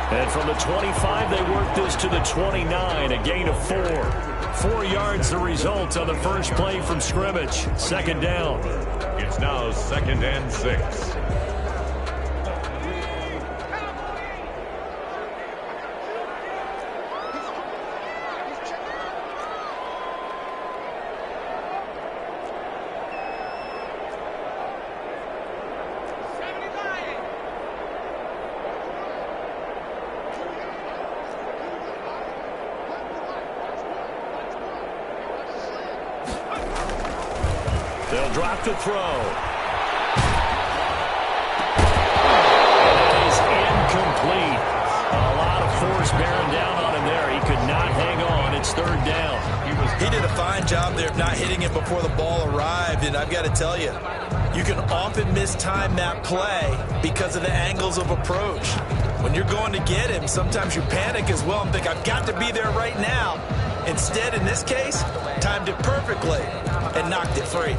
And from the 25, they work this to the 29, a gain of 4. 4 yards the result on the first play from scrimmage. Second down. It's now 2nd and 6. They'll drop to throw. It is incomplete. A lot of force bearing down on him there. He could not hang on. It's 3rd down. He did a fine job there of not hitting it before the ball arrived, and I've got to tell you, you can often mistime that play because of the angles of approach. When you're going to get him, sometimes you panic as well and think, I've got to be there right now. Instead, in this case, timed it perfectly and knocked it free.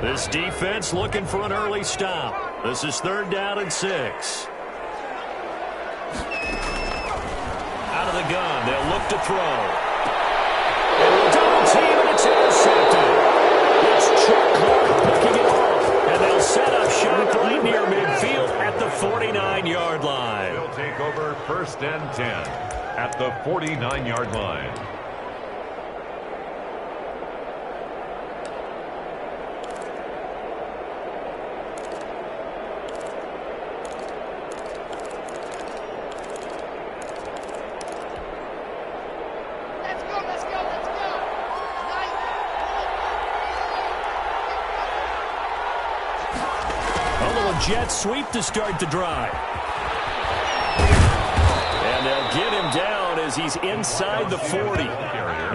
This defense looking for an early stop. This is 3rd down and 6. Out of the gun, they'll look to throw. And a double team, and it's intercepted. It's Chuck Clark picking it off. And they'll set up shop right near midfield at the 49-yard line. They'll take over 1st and 10 at the 49-yard line. Jet sweep to start the drive. And they'll get him down as he's inside the 40.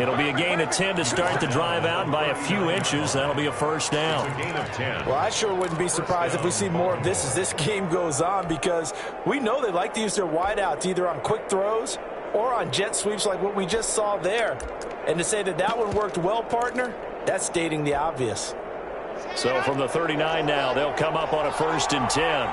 It'll be a gain of 10 to start the drive out by a few inches. That'll be a 1st down. A gain of 10. Well, I sure wouldn't be surprised if we see more of this as this game goes on, because we know they like to use their wideouts either on quick throws or on jet sweeps like what we just saw there. And to say that that one worked well, partner, that's stating the obvious. So from the 39 now, they'll come up on a 1st and 10.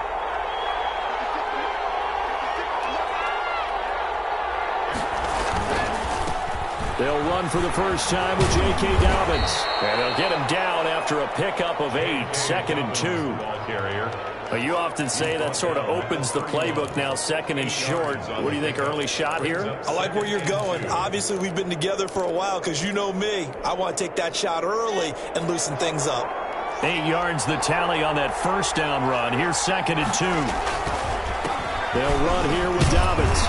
They'll run for the first time with J.K. Dobbins. And they'll get him down after a pickup of 8, 2nd and 2. Ball carrier. But you often say that sort of opens the playbook now, 2nd and short. What do you think, early shot here? I like where you're going. Obviously, we've been together for a while because you know me. I want to take that shot early and loosen things up. 8 yards the tally on that 1st down run. Here's 2nd and 2. They'll run here with Dobbins.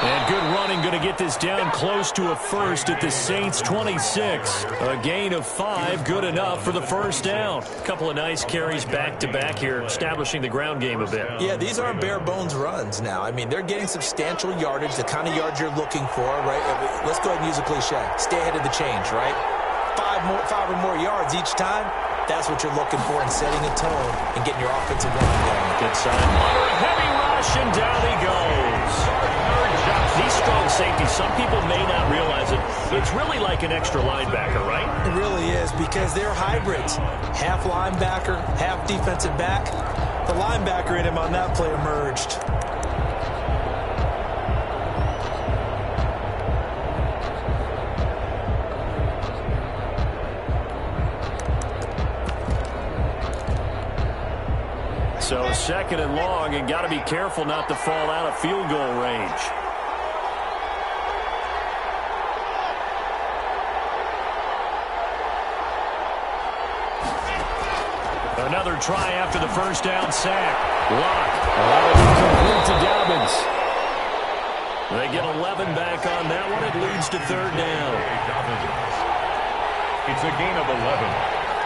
And good running, going to get this down close to a 1st at the Saints 26. A gain of 5, good enough for the 1st down. A couple of nice carries back-to-back here, establishing the ground game a bit. Yeah, these aren't bare-bones runs now. I mean, they're getting substantial yardage, the kind of yards you're looking for, right? Let's go ahead and use a cliche. Stay ahead of the change, right? 5 or more yards each time. That's what you're looking for in setting a tone and getting your offensive line going. Good sign. Under a heavy rush, and down he goes. These strong safeties, some people may not realize it. It's really like an extra linebacker, right? It really is, because they're hybrids. Half linebacker, half defensive back. The linebacker in him on that play emerged. So 2nd and long, and got to be careful not to fall out of field goal range. Another try after the 1st down sack. Lock. Complete to Dobbins. They get 11 back on that one. It leads to 3rd down. It's a gain of 11.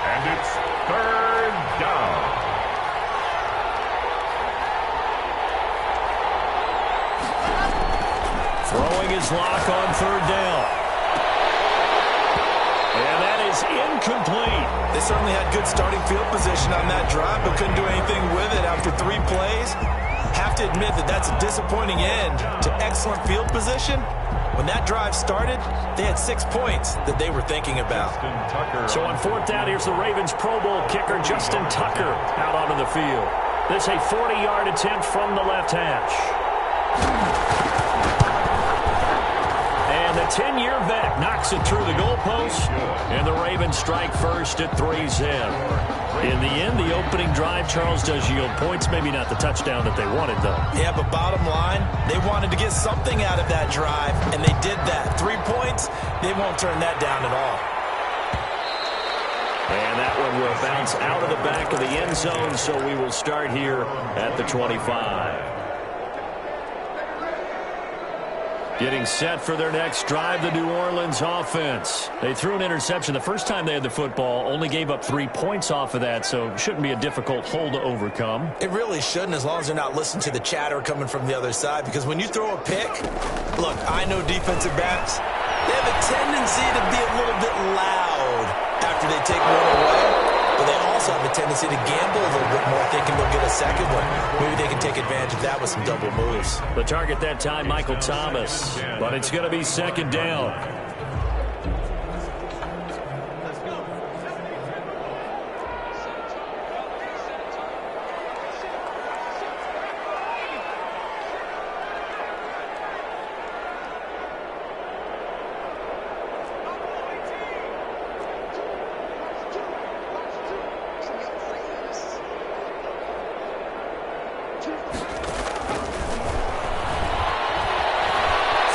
And it's 3rd down. Throwing his lock on 3rd down. And that is incomplete. They certainly had good starting field position on that drive, but couldn't do anything with it after 3 plays. Have to admit that that's a disappointing end to excellent field position When that drive started, they had 6 points that they were thinking about. So on 4th down, here's the Ravens Pro Bowl kicker, Justin Tucker, out onto the field. This a 40-yard attempt from the left hash. And the 10-year vet knocks it through the goalpost, and the Ravens strike first at 3-zip. In the end, the opening drive, Charles, does yield points. Maybe not the touchdown that they wanted, though. Yeah, but bottom line, they wanted to get something out of that drive, and they did that. 3 points, they won't turn that down at all. And that one will bounce out of the back of the end zone, so we will start here at the 25. Getting set for their next drive, the New Orleans offense. They threw an interception the first time they had the football, only gave up 3 points off of that, so it shouldn't be a difficult hole to overcome. It really shouldn't, as long as they're not listening to the chatter coming from the other side, because when you throw a pick, look, I know defensive backs, they have a tendency to be a little bit loud after they take one away. But they also have a tendency to gamble a little bit more, thinking they'll get a second one. Maybe they can take advantage of that with some double moves. The target that time, Michael Thomas. But it's going to be 2nd down.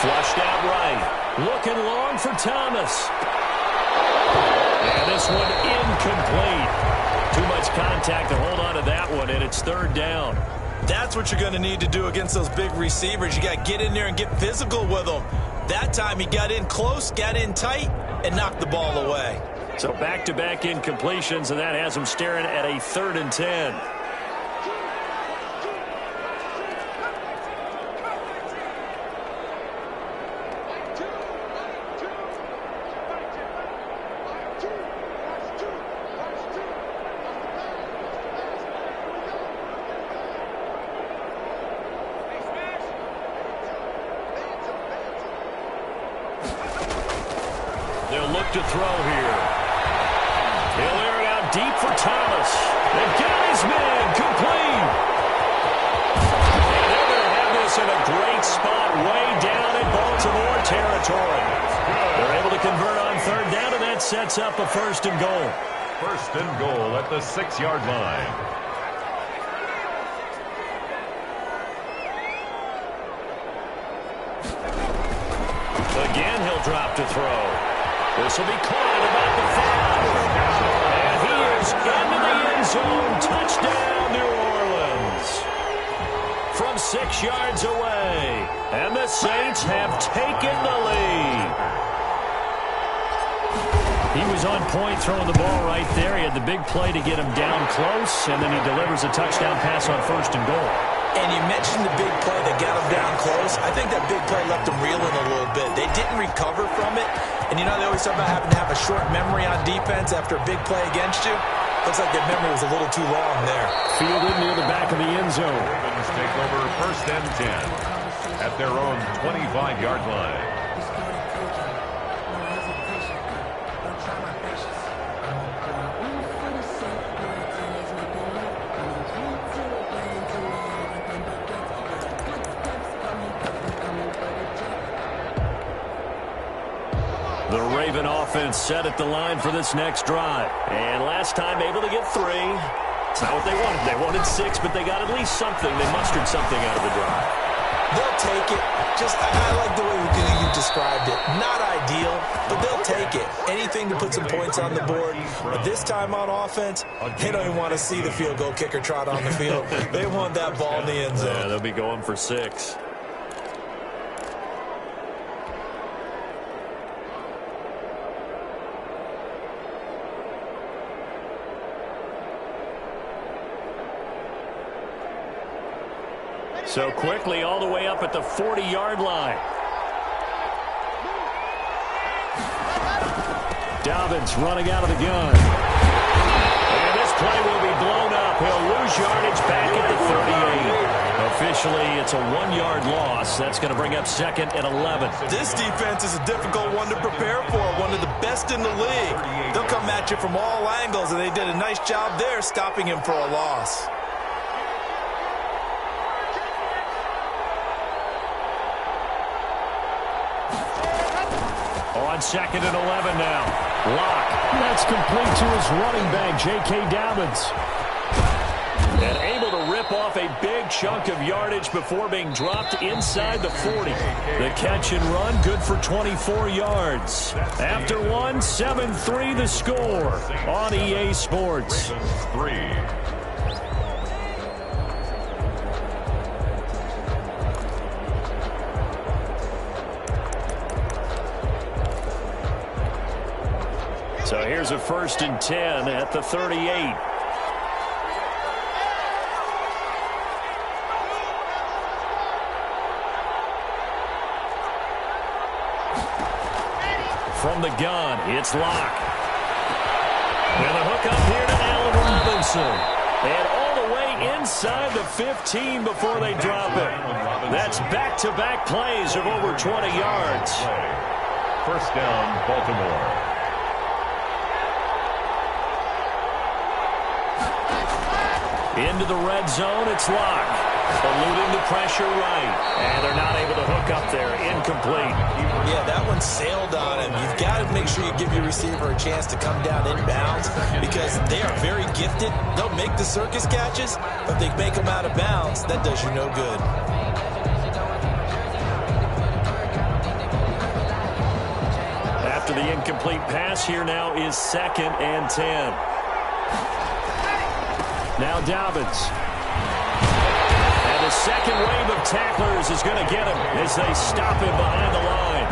Flushed out right. Looking long for Thomas. And this one incomplete. Too much contact to hold on to that one, and it's 3rd down. That's what you're going to need to do against those big receivers. You got to get in there and get physical with them. That time he got in close, got in tight, and knocked the ball away. So back-to-back incompletions, and that has him staring at a 3rd and 10. They'll look to throw here. He'll air it out deep for Thomas. They've got his man complete. And they're going to have this in a great spot way down in Baltimore territory. They're able to convert on 3rd down, and that sets up a 1st and goal. 1st and goal at the 6-yard line. Again, he'll drop to throw. This will be caught about the 5. And he is into the end zone. Touchdown, New Orleans. From 6 yards away. And the Saints have taken the lead. He was on point throwing the ball right there. He had the big play to get him down close, and then he delivers a touchdown pass on 1st and goal. And you mentioned the big play that got him down close. I think that big play left him reeling a little bit. They didn't recover from it. And you know they always talk about having to have a short memory on defense after a big play against you. Looks like that memory was a little too long there. Fielded near the back of the end zone. Ravens take over 1st and 10 at their own 25-yard line. The Raven offense set at the line for this next drive. And last time able to get 3. It's not what they wanted. They wanted 6, but they got at least something. They mustered something out of the drive. They'll take it. I like the way you described it. Not ideal, but they'll take it. Anything to put some points on the board. But this time on offense, they don't even want to see the field goal kicker trot on the field. They want that ball in the end zone. Yeah, they'll be going for 6. So quickly all the way up at the 40-yard line. Dobbins running out of the gun. And this play will be blown up. He'll lose yardage back at the 38. Officially, it's a 1-yard loss. That's going to bring up second and 11. This defense is a difficult one to prepare for, one of the best in the league. They'll come at you from all angles, and they did a nice job there stopping him for a loss. On second and 11 now. Lock. That's complete to his running back, J.K. Dobbins. And able to rip off a big chunk of yardage before being dropped inside the 40. The catch and run, good for 24 yards. After one, 7-3 the score on EA Sports. 3. So here's a 1st and 10 at the 38. From the gun, it's Lock. And the hook up here to Allen Robinson. And all the way inside the 15 before they drop it. That's back-to-back plays of over 20 yards. 1st down, Baltimore. Into the red zone, it's Lock. Eluding the pressure right. And they're not able to hook up there. Incomplete. Yeah, that one sailed on him. You've got to make sure you give your receiver a chance to come down inbounds because they are very gifted. They'll make the circus catches, but if they make them out of bounds, that does you no good. After the incomplete pass, here now is 2nd and 10. Now Dobbins. And the second wave of tacklers is going to get him as they stop him behind the line.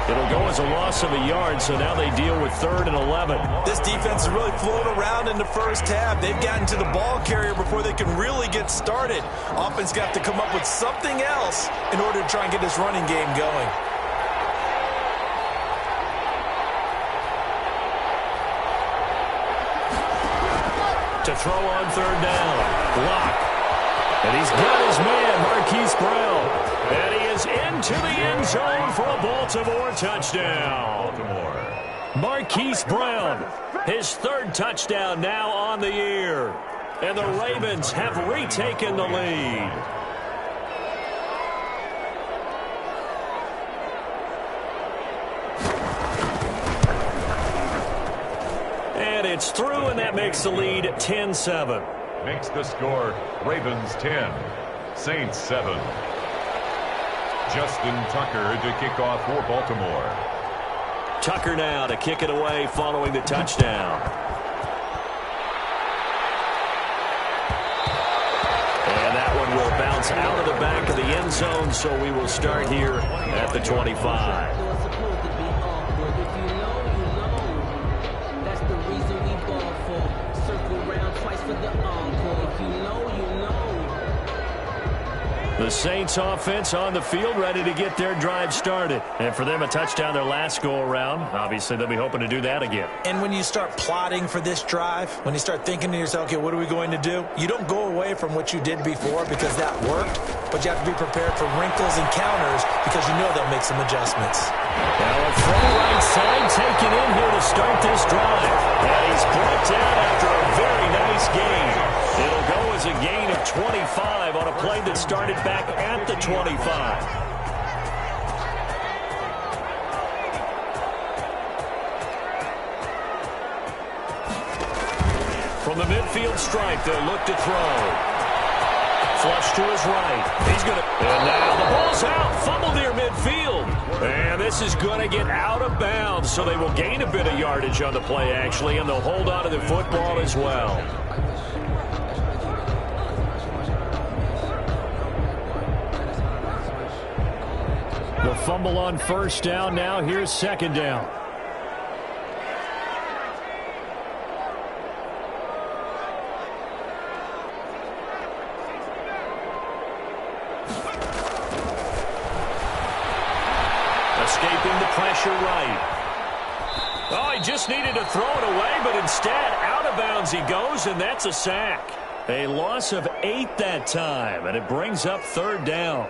It'll go as a loss of a yard, so now they deal with 3rd and 11. This defense is really floating around in the first half. They've gotten to the ball carrier before they can really get started. Offense got to come up with something else in order to try and get this running game going. To throw on 3rd down. Lock. And he's got his man, Marquise Brown. And he is into the end zone for a Baltimore touchdown. Marquise Brown, his 3rd touchdown now on the year. And the Ravens have retaken the lead. And it's through, and that makes the lead 10-7. Makes the score Ravens 10, Saints 7. Justin Tucker to kick off for Baltimore. Tucker now to kick it away following the touchdown. And that one will bounce out of the back of the end zone, so we will start here at the 25. The Saints offense on the field ready to get their drive started. And for them, a touchdown their last go-around. Obviously, they'll be hoping to do that again. And when you start plotting for this drive, when you start thinking to yourself, okay, what are we going to do? You don't go away from what you did before because that worked, but you have to be prepared for wrinkles and counters because you know they'll make some adjustments. Now a full right side taken in here to start this drive. And he's brought down after a very nice gain. It'll go as a gain of 25 on a play that started back at the 25. From the midfield stripe, they'll look to throw. Flush to his right. He's going to... And now the ball's out. Fumble near midfield. And this is going to get out of bounds, so they will gain a bit of yardage on the play, actually, and they'll hold on to the football as well. The fumble on 1st down. Now here's 2nd down. Escaping the pressure right. Oh, he just needed to throw it away, but instead out of bounds he goes, and that's a sack. A loss of 8 that time, and it brings up third down.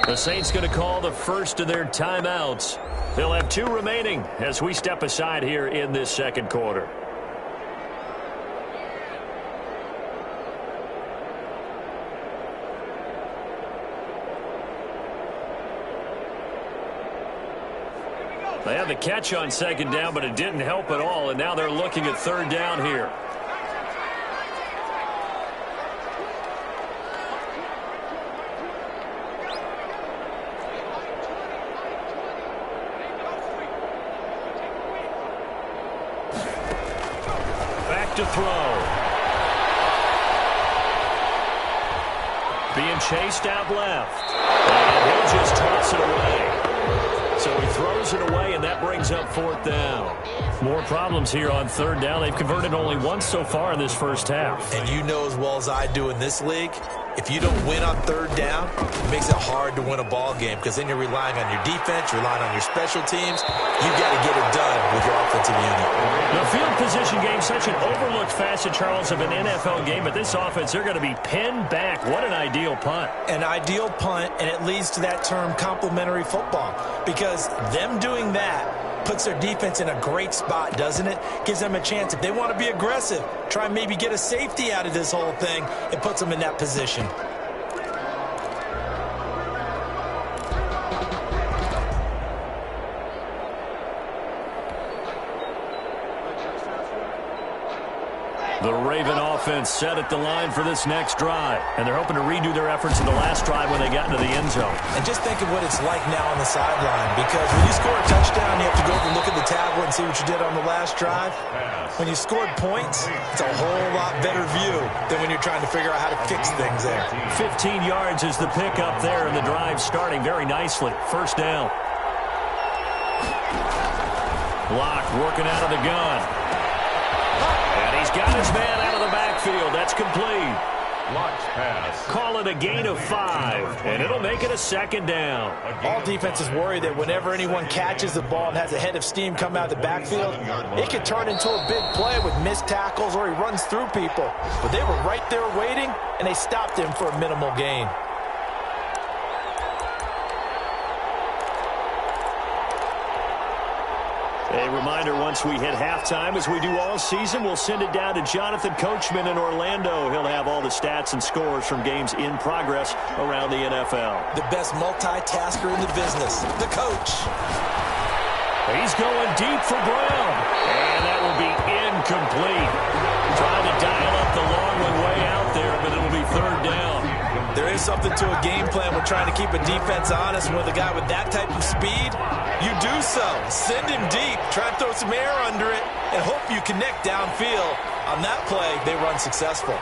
The Saints going to call the first of their timeouts. They'll have 2 remaining as we step aside here in this second quarter. They had the catch on second down, but it didn't help at all, and now they're looking at third down here. To throw. Being chased out left. And he'll just toss it away. So he throws it away, and that brings up fourth down. More problems here on third down. They've converted only once so far in this first half. And you know as well as I do in this league, if you don't win on third down, it makes it hard to win a ball game because then you're relying on your defense, you're relying on your special teams. You've got to get it done with your offensive unit. The field position game, such an overlooked facet, Charles, of an NFL game, but this offense, they're going to be pinned back. What an ideal punt. An ideal punt, and it leads to that term complementary football because them doing that puts their defense in a great spot, doesn't it? Gives them a chance. If they want to be aggressive, try and maybe get a safety out of this whole thing, it puts them in that position. The Raven offense set at the line for this next drive, and they're hoping to redo their efforts in the last drive when they got into the end zone. And just think of what it's like now on the sideline, because when you score a touchdown, you have to go over and look at the tablet and see what you did on the last drive. When you scored points, it's a whole lot better view than when you're trying to figure out how to fix things there. 15 yards is the pickup there, and the drive starting very nicely. First down. Locke working out of the gun. And he's got his man out of the backfield. That's complete. Locke's pass. Call it a gain of 5, and it'll make it a second down. All defenses worry that whenever anyone catches the ball and has a head of steam come out of the backfield, it could turn into a big play with missed tackles or he runs through people. But they were right there waiting, and they stopped him for a minimal gain. A reminder, once we hit halftime, as we do all season, we'll send it down to Jonathan Coachman in Orlando. He'll have all the stats and scores from games in progress around the NFL. The best multitasker in the business, the coach. He's going deep for Brown, and that will be incomplete. Trying to dial up the long one way out there, but it'll be third down. There is something to a game plan with trying to keep a defense honest. And with a guy with that type of speed, you do so. Send him deep. Try and throw some air under it and hope you connect downfield. On that play, they run successful.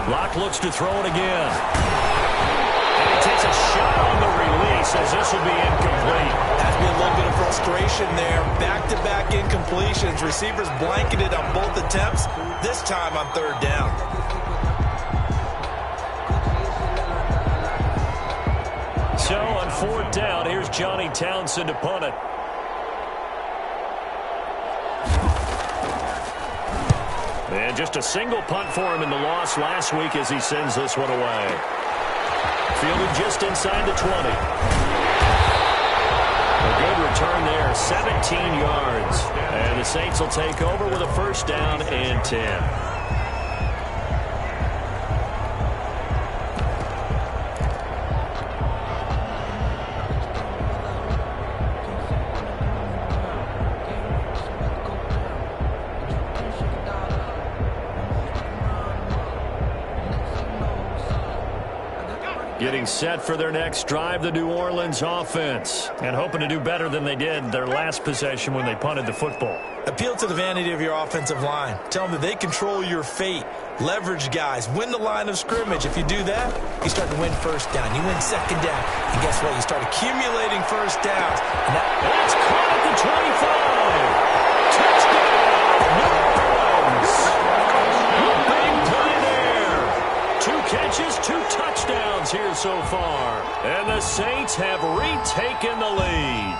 Locke looks to throw it again. And he takes a shot on the release as this will be incomplete. Has to be a little bit of frustration there. Back-to-back incompletions. Receivers blanketed on both attempts, this time on third down. So on fourth down, here's Johnny Townsend to punt it. And just a single punt for him in the loss last week as he sends this one away. Fielded just inside the 20. A good return there, 17 yards. And the Saints will take over with a first down and 10. getting set for their next drive, the New Orleans offense, and hoping to do better than they did their last possession when they punted the football. Appeal to the vanity of your offensive line. Tell them that they control your fate. Leverage guys. Win the line of scrimmage. If you do that, you start to win first down. You win second down. And guess what? You start accumulating first downs. And that's caught at the 25. Touchdown, New Orleans. Big play there. 2 catches, 2 touchdowns here so far. And the Saints have retaken the lead.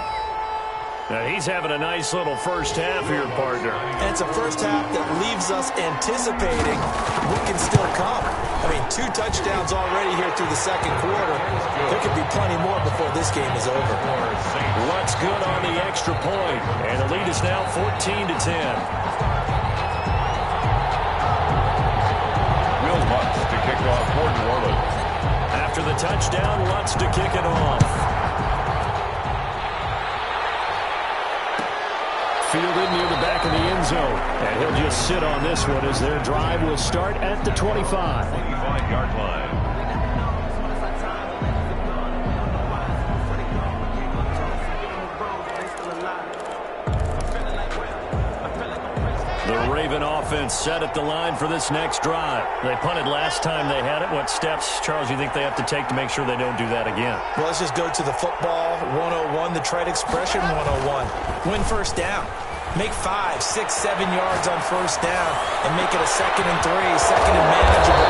Now he's having a nice little first half here, partner. And it's a first half that leaves us anticipating what can still come. I mean, 2 touchdowns already here through the second quarter. There could be plenty more before this game is over. What's good on the extra point? And the lead is now 14-10. Will Lutz to kick off for New Orleans. After the touchdown, Lutz to kick it off. Fielded near the back of the end zone. And he'll just sit on this one as their drive will start at the 25. 25-yard line. The Raven offense set at the line for this next drive. They punted last time they had it. What steps, Charles, you think they have to take to make sure they don't do that again? Well, let's just go to the football 101, the trade expression 101. Win first down. Make 5, 6, 7 yards on first down and make it a 2nd and 3, 2nd and manageable.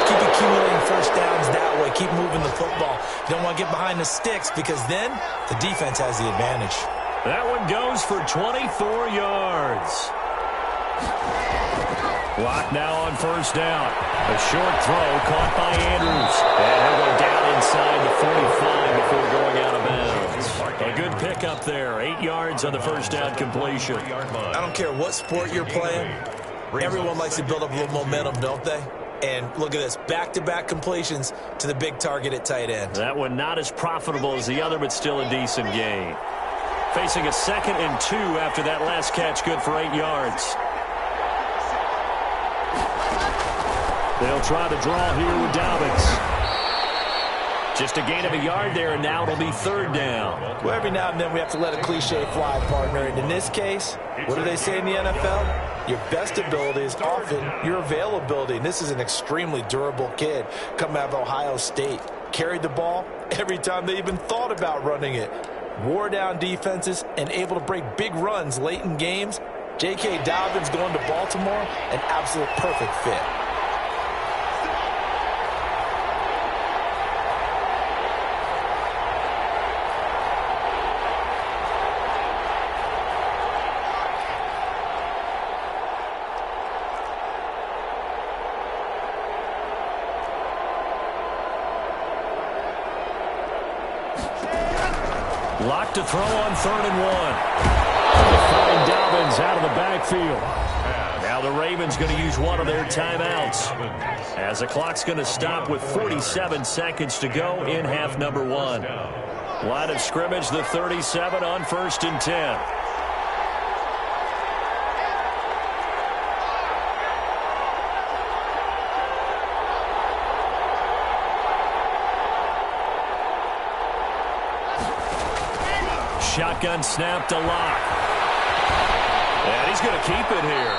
Keep accumulating first downs that way. Keep moving the football. You don't want to get behind the sticks because then the defense has the advantage. That one goes for 24 yards. Block now on first down. A short throw caught by Andrews. And he'll go down inside the 45 before going out of bounds. A good pickup there. 8 yards on the first down completion. I don't care what sport you're playing. Everyone likes to build up a little momentum, don't they? And look at this. Back-to-back completions to the big target at tight end. That one not as profitable as the other, but still a decent gain. Facing a 2nd and 2 after that last catch. Good for 8 yards. They'll try to draw here with Dobbins. Just a gain of a yard there, and now it'll be 3rd down. Well, every now and then we have to let a cliche fly, partner. And in this case, what do they say in the NFL? Your best ability is often your availability. And this is an extremely durable kid coming out of Ohio State. Carried the ball every time they even thought about running it. Wore down defenses and able to break big runs late in games. J.K. Dobbins going to Baltimore, an absolute perfect fit. Locked to throw on 3rd and 1. They find Dobbins out of the backfield. Now the Ravens going to use one of their timeouts as the clock's going to stop with 47 seconds to go in half number 1. Line of scrimmage, the 37 on 1st and 10. Shotgun snap to Locke. And he's going to keep it here.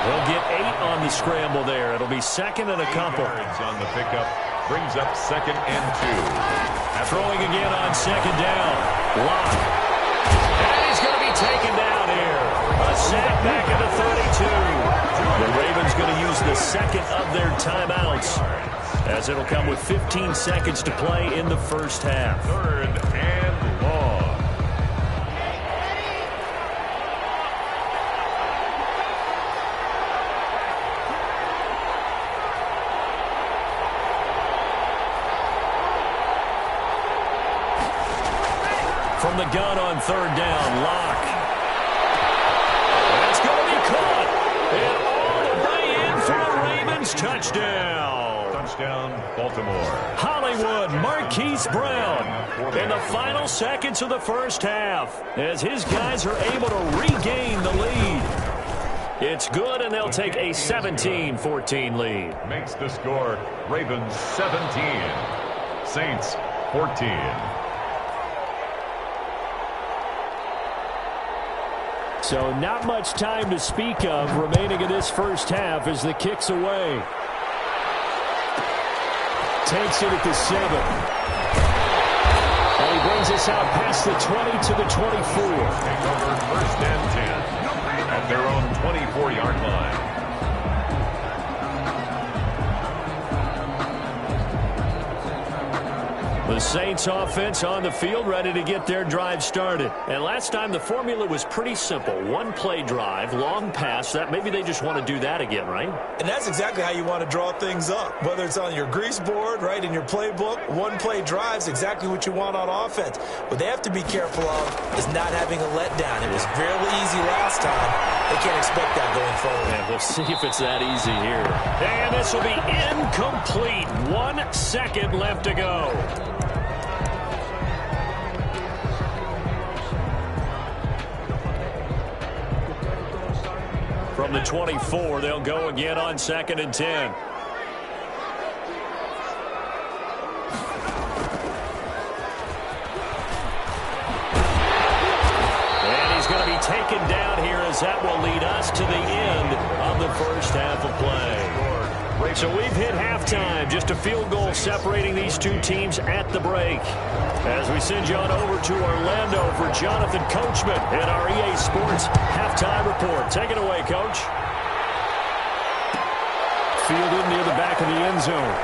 He'll get 8 on the scramble there. It'll be 2nd and a couple. On the pickup brings up 2nd and 2. Throwing again on 2nd down. Locke. And he's going to be taken down here. A sack back at the 32. The Ravens going to use the 2nd of their timeouts as it'll come with 15 seconds to play in the first half. 3rd and long. From the gun on 3rd down, Locke. That's going to be caught. And all the way in for the Ravens touchdown. Touchdown, Baltimore. Hollywood Marquise Brown in the final seconds of the first half as his guys are able to regain the lead. It's good, and they'll take a 17-14 lead. Makes the score Ravens 17. Saints 14. So not much time to speak of remaining in this first half as the kick's away. Takes it at the 7. And he brings us out past the 20 to the 24. Take over 1st and 10 at their own 24-yard line. The Saints offense on the field, ready to get their drive started. And last time the formula was pretty simple. One play drive, long pass. That maybe they just want to do that again, right? And that's exactly how you want to draw things up. Whether it's on your grease board, right, in your playbook, one play drive's exactly what you want on offense. What they have to be careful of is not having a letdown. It was fairly easy last time. They can't expect that going forward. And we'll see if it's that easy here. And this will be incomplete. 1 second left to go. From the 24, they'll go again on 2nd and 10. And he's going to be taken down here as that will lead us to the end of the first half of play. So we've hit halftime, just a field goal separating these two teams at the break. As we send you on over to Orlando for Jonathan Coachman in our EA Sports halftime report. Take it away, Coach. Fielded near the back of the end zone.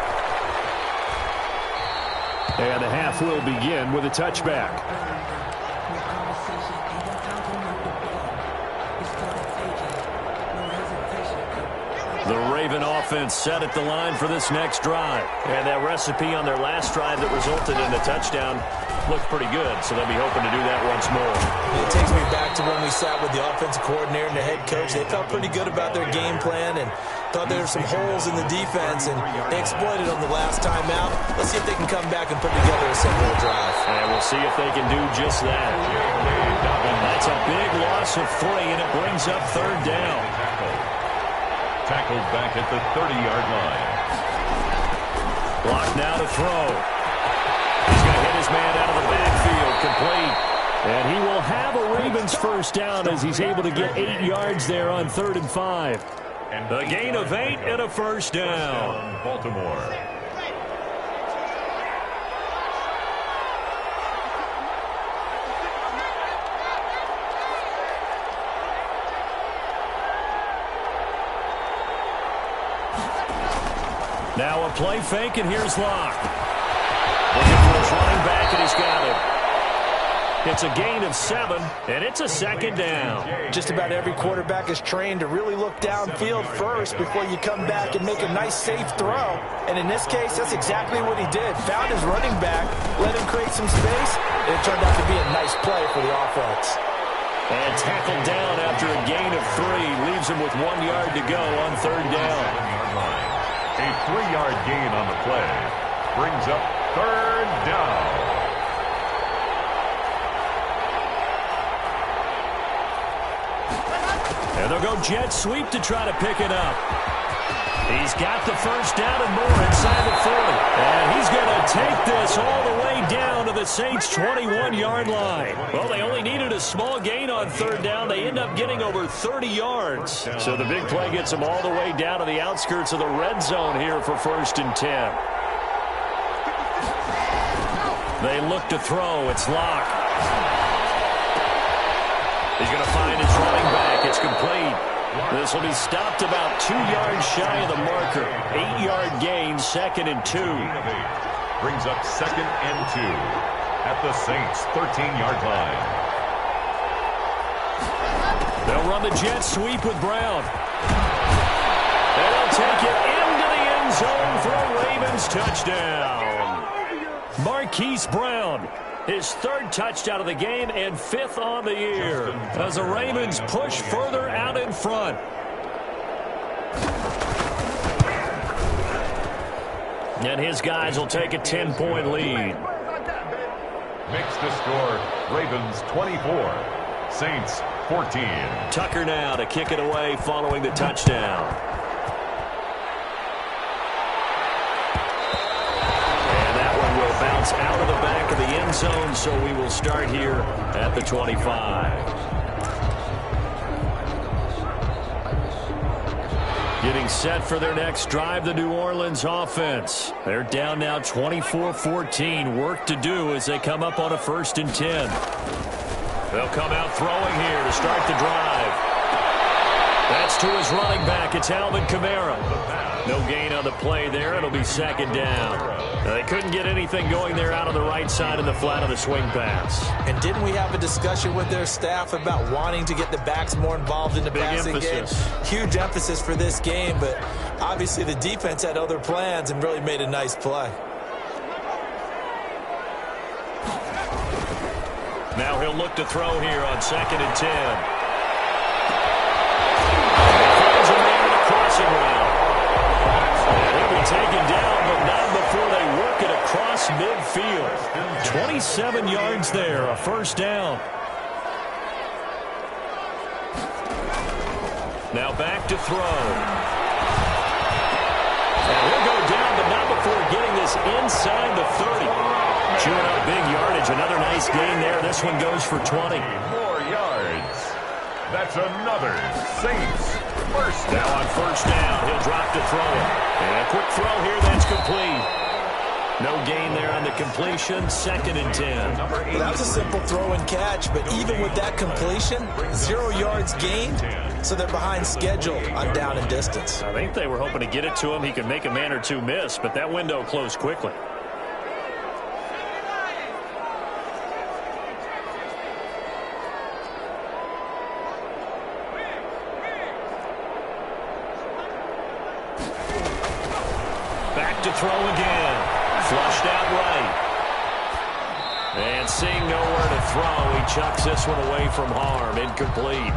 And the half will begin with a touchback. The Raven offense set at the line for this next drive. And that recipe on their last drive that resulted in a touchdown looked pretty good, so they'll be hoping to do that once more. It takes me back to when we sat with the offensive coordinator and the head coach. They felt pretty good about their game plan and thought there were some holes in the defense, and they exploited them the last time out. Let's see if they can come back and put together a similar drive. And we'll see if they can do just that. That's a big loss of 3, and it brings up 3rd down. Tackled back at the 30-yard line. Block now to throw. He's going to hit his man out of the backfield, complete. And he will have a Ravens first down as he's able to get 8 yards there on 3rd and 5. A gain of 8 and a first down. Baltimore. Now a play fake, and here's Locke. Looking for his running back, and he's got it. It's a gain of 7, and it's a 2nd down. Just about every quarterback is trained to really look downfield first before you come back and make a nice, safe throw. And in this case, that's exactly what he did. Found his running back, let him create some space, and it turned out to be a nice play for the offense. And tackled down after a gain of 3. Leaves him with 1 yard to go on 3rd down. A 3-yard gain on the play brings up 3rd down. And they'll go jet sweep to try to pick it up. He's got the first down and more inside the 40. And he's going to take this all the way down to the Saints' 21-yard line. Well, they only needed a small gain on 3rd down. They end up getting over 30 yards. So the big play gets them all the way down to the outskirts of the red zone here for 1st and 10. They look to throw. It's Locke. He's going to find his running back. It's complete. This will be stopped about 2 yards shy of the marker. 8-yard gain, 2nd and 2. Brings up 2nd and 2 at the Saints' 13-yard line. They'll run the jet sweep with Brown. And they'll take it into the end zone for a Ravens touchdown. Marquise Brown, his 3rd touchdown of the game and 5th on the year as the Ravens push further out in front. And his guys will take a 10-point lead. Makes the score Ravens 24, Saints 14. Tucker now to kick it away following the touchdown. And that one will end zone, so we will start here at the 25. Getting set for their next drive, the New Orleans offense. They're down now 24-14. Work to do as they come up on a 1st and 10. They'll come out throwing here to start the drive. That's to his running back. It's Alvin Kamara. No gain on the play there. It'll be 2nd down. Now, they couldn't get anything going there out on the right side of the flat of the swing pass. And didn't we have a discussion with their staff about wanting to get the backs more involved in the passing game? Huge emphasis for this game, but obviously the defense had other plans and really made a nice play. Now he'll look to throw here on 2nd and 10. Finds a man in a crossing route. He'll be taken down, but not before they work it across midfield. 27 yards there, a 1st down. Now back to throw. And he'll go down, but not before getting this inside the 30. Chewing up big yardage. Another nice gain there. This one goes for 20. More yards. That's another Saints 1st down. Now on 1st down, he'll drop to throw it. And a quick throw here, that's complete. No gain there on the completion. 2nd and 10. Well, that was a simple throw and catch, but even with that completion, 0 yards gained, so they're behind schedule on down and distance. I think they were hoping to get it to him. He could make a man or two miss, but that window closed quickly. Back to throw again. Flushed out right. And seeing nowhere to throw, he chucks this one away from harm. Incomplete.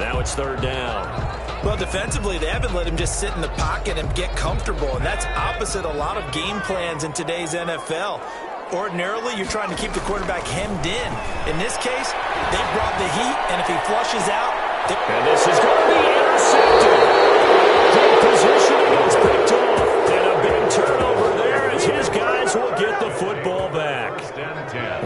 Now it's 3rd down. Well, defensively, they haven't let him just sit in the pocket and get comfortable, and that's opposite a lot of game plans in today's NFL. Ordinarily, you're trying to keep the quarterback hemmed in. In this case, they brought the heat, and if he flushes out... And this is going to be intercepted. Great positioning. It's picked off. And a big turnover there as his guys will get the football back.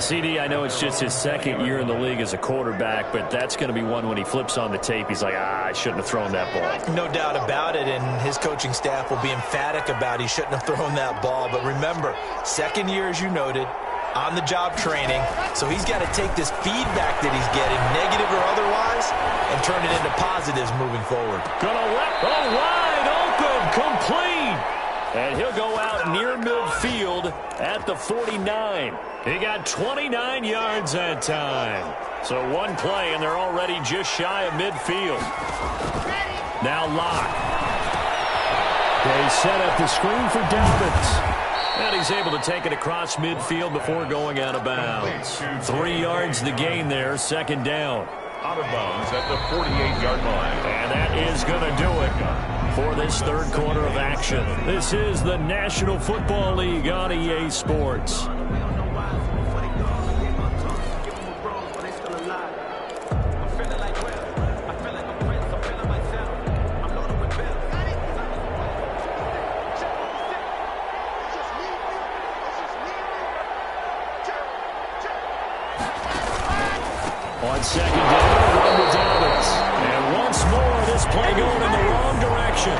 CD, I know it's just his 2nd year in the league as a quarterback, but that's going to be one when he flips on the tape. He's like, I shouldn't have thrown that ball. No doubt about it, and his coaching staff will be emphatic about he shouldn't have thrown that ball. But remember, 2nd year, as you noted, on-the-job training, so he's got to take this feedback that he's getting, negative or otherwise, and turn it into positives moving forward. Gonna let go wide open, complete. And he'll go out near midfield at the 49. He got 29 yards that time. So one play, and they're already just shy of midfield. Now Locke. They set up the screen for Dobbins. And he's able to take it across midfield before going out of bounds. 3 yards the gain there, 2nd down. Out of bounds at the 48-yard line. And that is going to do it for this 3rd quarter of action. This is the National Football League on EA Sports. On 2nd down, run with Dobbins. And once more, this play going in the wrong direction.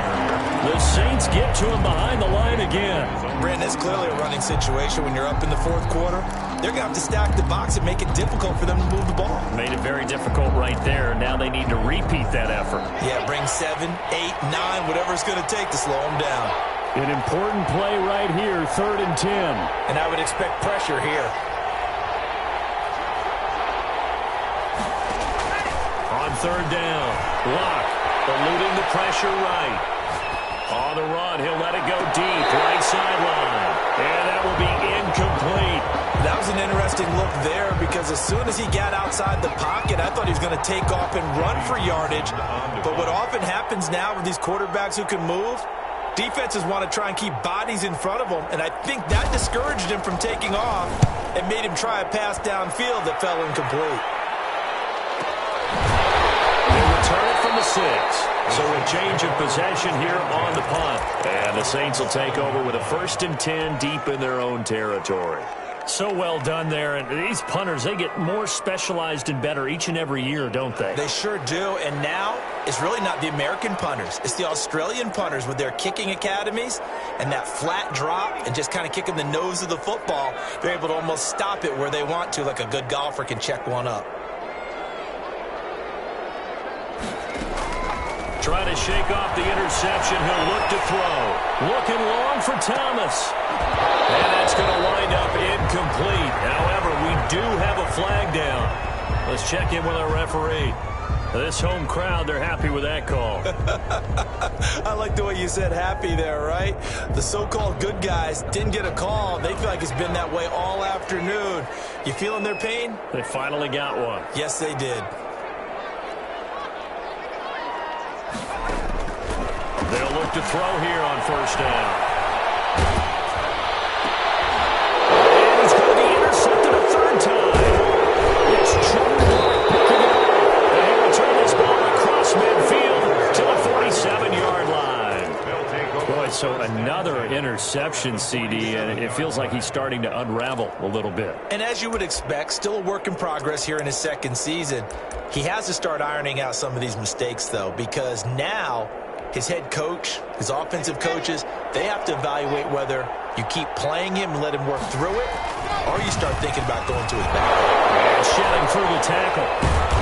The Saints get to him behind the line again. Brandon, it's clearly a running situation when you're up in the 4th quarter. They're going to have to stack the box and make it difficult for them to move the ball. Made it very difficult right there. Now they need to repeat that effort. Yeah, bring 7, 8, 9, whatever it's going to take to slow them down. An important play right here, 3rd and 10. And I would expect pressure here. On 3rd down, Locke eluding the pressure right. On the run, he'll let it go deep, right sideline. And that will be incomplete. That was an interesting look there because as soon as he got outside the pocket, I thought he was going to take off and run for yardage. But what often happens now with these quarterbacks who can move, defenses want to try and keep bodies in front of them, and I think that discouraged him from taking off and made him try a pass downfield that fell incomplete. They return it from the 6. So a change of possession here on the punt. And the Saints will take over with a 1st and 10 deep in their own territory. So well done there. And these punters, they get more specialized and better each and every year, don't they? They sure do. And now it's really not the American punters. It's the Australian punters with their kicking academies and that flat drop and just kind of kicking the nose of the football. They're able to almost stop it where they want to, like a good golfer can check one up. Trying to shake off the interception. He'll look to throw. Looking long for Thomas. And that's going to wind up incomplete. However, we do have a flag down. Let's check in with our referee. This home crowd, they're happy with that call. I like the way you said happy there, right? The so-called good guys didn't get a call. They feel like it's been that way all afternoon. You feeling their pain? They finally got one. Yes, they did. They'll look to throw here on first down. And he's going to be intercepted a third time. It's Jordan picking it up. And he'll return this ball across midfield to the 47-yard line. Boy, so another interception, CD, and it feels like he's starting to unravel a little bit. And as you would expect, still a work in progress here in his second season. He has to start ironing out some of these mistakes, though, because now his head coach, his offensive coaches, they have to evaluate whether you keep playing him and let him work through it, or you start thinking about going to his back. And shedding through the tackle.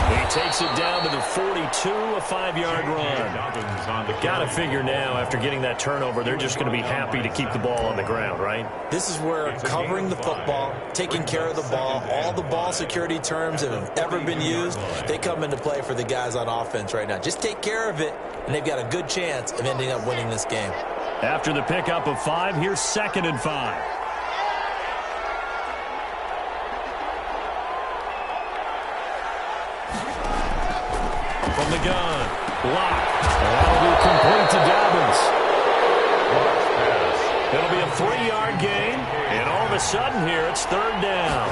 He takes it down to the 42, a 5-yard run. Got to figure now, after getting that turnover, they're just going to be happy to keep the ball on the ground, right? This is where covering the football, taking care of the ball, all the ball security terms that have ever been used, they come into play for the guys on offense right now. Just take care of it, and they've got a good chance of ending up winning this game. After the pickup of 5, here's 2nd and 5. From the gun, Locke. That'll be complete to Dobbins. It'll be a 3-yard gain, and all of a sudden here, it's 3rd down.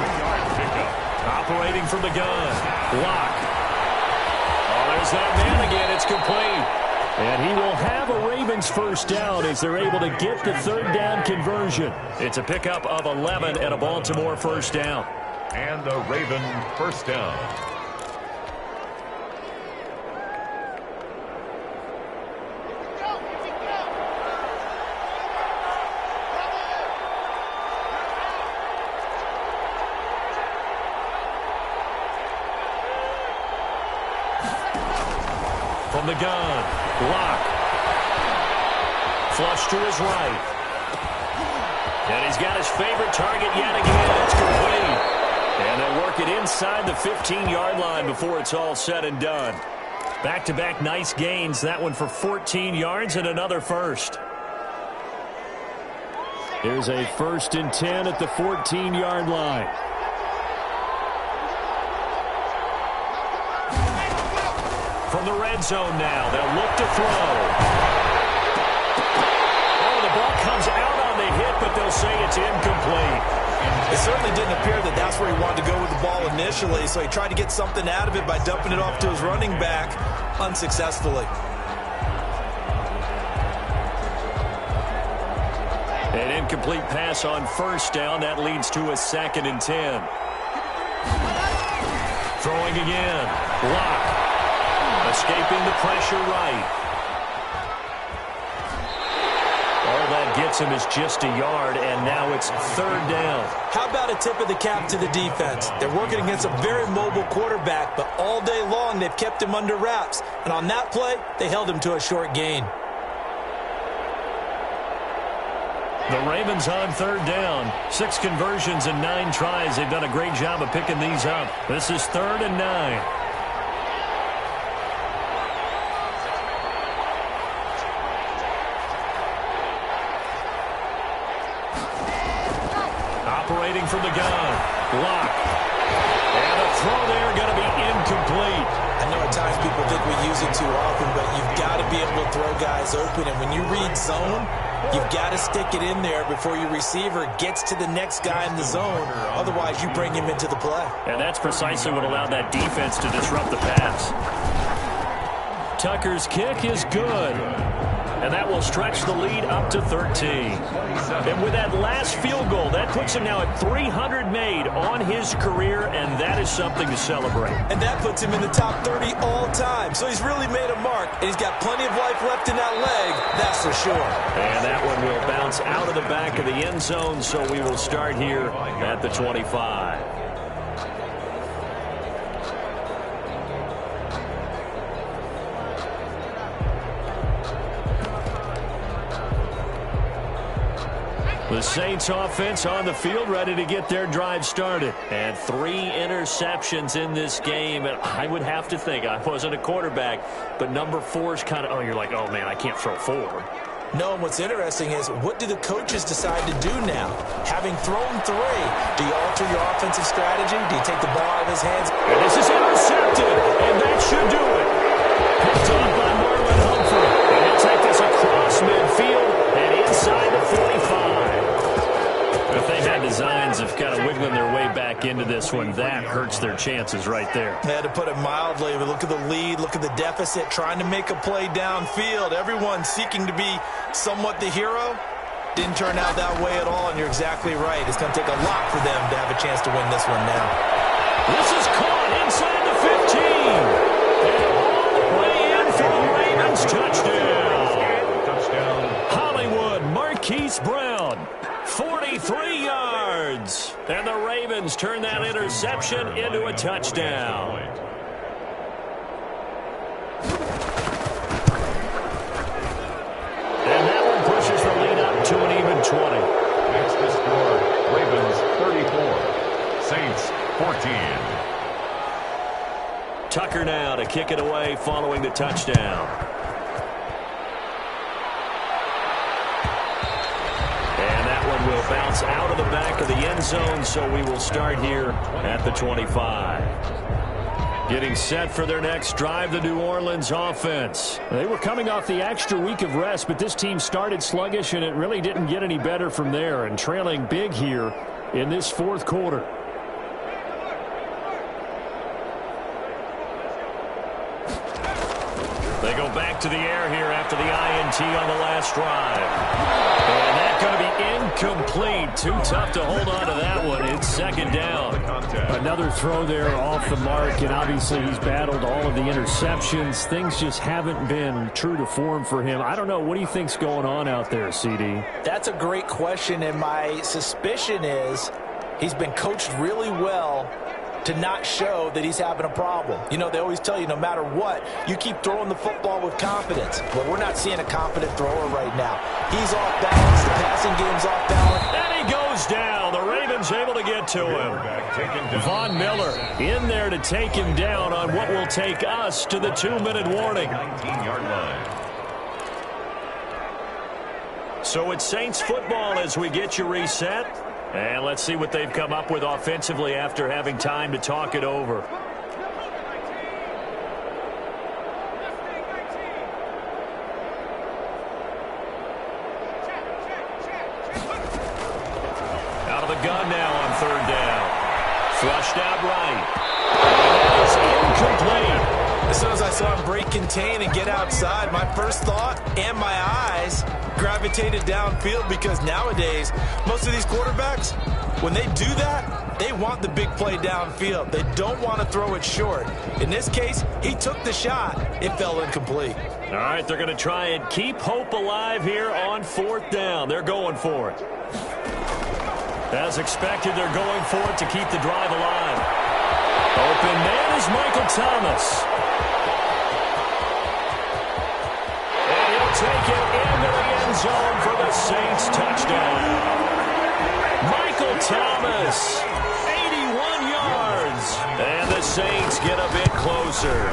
Operating from the gun, Locke. Oh, there's that man again. It's complete. And he will have a Ravens first down as they're able to get the 3rd down conversion. It's a pickup of 11 and a Baltimore first down. And the Raven first down. From the gun, Locke. Flush to his right. And he's got his favorite target yet again. It's complete. And they'll work it inside the 15-yard line before it's all said and done. Back-to-back nice gains. That one for 14 yards and another first. Here's a 1st and 10 at the 14-yard line. From the red zone now, they'll look to throw. Oh, the ball comes out on the hit, but they'll say it's incomplete. It certainly didn't appear that that's where he wanted to go with the ball initially, so he tried to get something out of it by dumping it off to his running back unsuccessfully. An incomplete pass on first down. That leads to a 2nd and 10. Throwing again. Locke. Escaping the pressure right. All that gets him is just a yard, and now it's 3rd down. How about a tip of the cap to the defense? They're working against a very mobile quarterback, but all day long they've kept him under wraps. And on that play, they held him to a short gain. The Ravens on 3rd down. 6 conversions and 9 tries. They've done a great job of picking these up. This is 3rd and 9. Operating from the gun. Locke. And a throw there going to be incomplete. I know at times people think we use it too often, but you've got to be able to throw guys open. And when you read zone, you've got to stick it in there before your receiver gets to the next guy in the zone. Otherwise, you bring him into the play. And that's precisely what allowed that defense to disrupt the pass. Tucker's kick is good. And that will stretch the lead up to 13. And with that last field goal, that puts him now at 300 made on his career, and that is something to celebrate. And that puts him in the top 30 all time. So he's really made a mark, and he's got plenty of life left in that leg, that's for sure. And that one will bounce out of the back of the end zone, so we will start here at the 25. The Saints offense on the field, ready to get their drive started. And 3 interceptions in this game. And I would have to think, I wasn't a quarterback, but number 4 is kind of, oh, you're like, oh, man, I can't throw 4. No, and what's interesting is, what do the coaches decide to do now? Having thrown 3, do you alter your offensive strategy? Do you take the ball out of his hands? And this is intercepted, and that should do it. Picked up by Marlon Humphrey. And he'll take this across midfield and inside the 45. If they had designs of kind of wiggling their way back into this one, that hurts their chances right there. They had to put it mildly, but look at the lead, look at the deficit, trying to make a play downfield. Everyone seeking to be somewhat the hero. Didn't turn out that way at all, and you're exactly right. It's going to take a lot for them to have a chance to win this one now. This is caught inside the 15. And all the way in for the Ravens touchdown. Hollywood Marquise Brown. 43 yards. And the Ravens turn that interception into a touchdown. And that one pushes the lead up to an even 20. Makes the score Ravens 34, Saints 14. Tucker now to kick it away following the touchdown. Will bounce out of the back of the end zone, so we will start here at the 25. Getting set for their next drive, the New Orleans offense. They were coming off the extra week of rest, but this team started sluggish, and it really didn't get any better from there, and trailing big here in this fourth quarter. They go back to the air here after the INT on the last drive. And that's going to be incomplete. Too tough to hold on to that one. It's second down. Another throw there off the mark, and obviously he's battled all of the interceptions. Things just haven't been true to form for him. I don't know. What do you think's going on out there, CD? That's a great question, and my suspicion is he's been coached really well to not show that he's having a problem. You know, they always tell you no matter what, you keep throwing the football with confidence. Well, we're not seeing a confident thrower right now. He's off balance. The passing game's off balance. And he goes down. The Ravens able to get to him. Von Miller in there to take him down on what will take us to the 2-minute warning. 19-yard line. So it's Saints football as we get you reset. And let's see what they've come up with offensively after having time to talk it over. Out of the gun now on 3rd down. Flushed out right. And it's incomplete. As soon as I saw him break contain and get outside, my first thought and my eyes gravitated downfield, because nowadays, most of these quarterbacks, when they do that, they want the big play downfield. They don't want to throw it short. In this case, he took the shot. It fell incomplete. All right, they're going to try and keep hope alive here on 4th down. They're going for it. As expected, they're going for it to keep the drive alive. Open man is Michael Thomas. And he'll take it into the end zone for the Saints touchdown. Michael Thomas, 81 yards. And the Saints get a bit closer.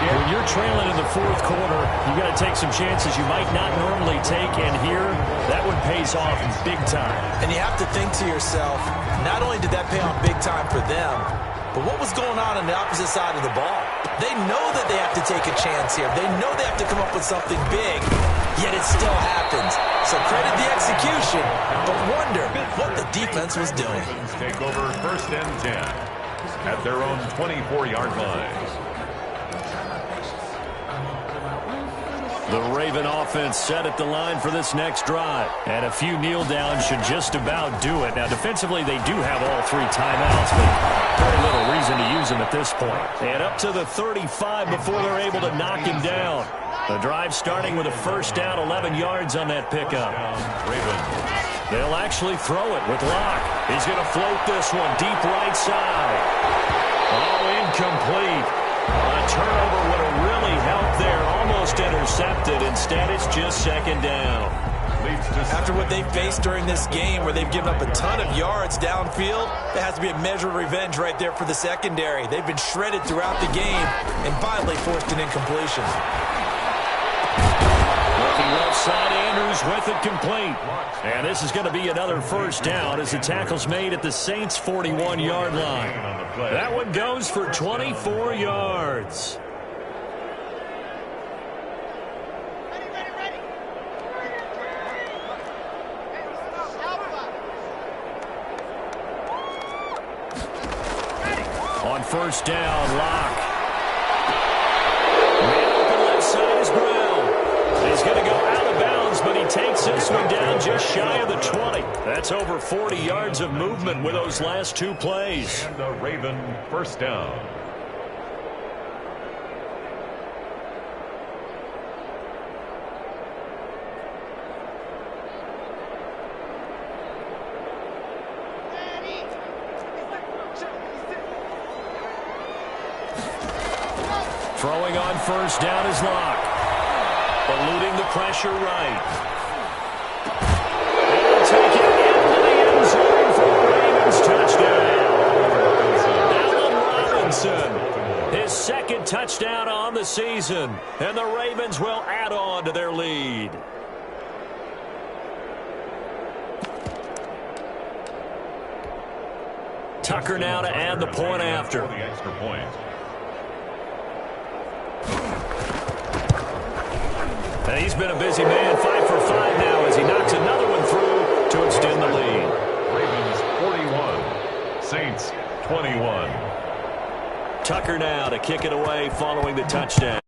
When you're trailing in the fourth quarter, you got to take some chances you might not normally take, and here, that one pays off big time. And you have to think to yourself, not only did that pay off big time for them, but what was going on the opposite side of the ball? They know that they have to take a chance here. They know they have to come up with something big, yet it still happens. So credit the execution, but wonder what the defense was doing. Take over 1st and 10 at their own 24-yard line. The Raven offense set at the line for this next drive. And a few kneel downs should just about do it. Now, defensively, they do have all 3 timeouts, but very little reason to use them at this point. And up to the 35 before they're able to knock him down. The drive starting with a first down, 11 yards on that pickup. They'll actually throw it with Locke. He's going to float this one deep right side. Oh, incomplete. A turnover would have really helped there. Almost intercepted. Instead, it's just second down. After what they faced during this game where they've given up a ton of yards downfield, there has to be a measure of revenge right there for the secondary. They've been shredded throughout the game and finally forced an incompletion. Looking left side, Andrews with it complete. And this is going to be another first down as the tackle's made at the Saints' 41-yard line. That one goes for 24 yards. On first down, Locke. Man open left side is Brown. He's going to go out of bounds, but he takes this one down just shy of the 20. That's over 40 yards of movement with those last 2 plays. And the Raven first down. Throwing on first down is Locke. Eluding the pressure right. They'll take it into the end zone for the Ravens touchdown. Allen Robinson, his second touchdown on the season. And the Ravens will add on to their lead. Tucker now to add the point after. The extra point. And he's been a busy man, 5 for 5 now as he knocks another one through to extend the lead. Ravens 41, Saints 21. Tucker now to kick it away following the touchdown.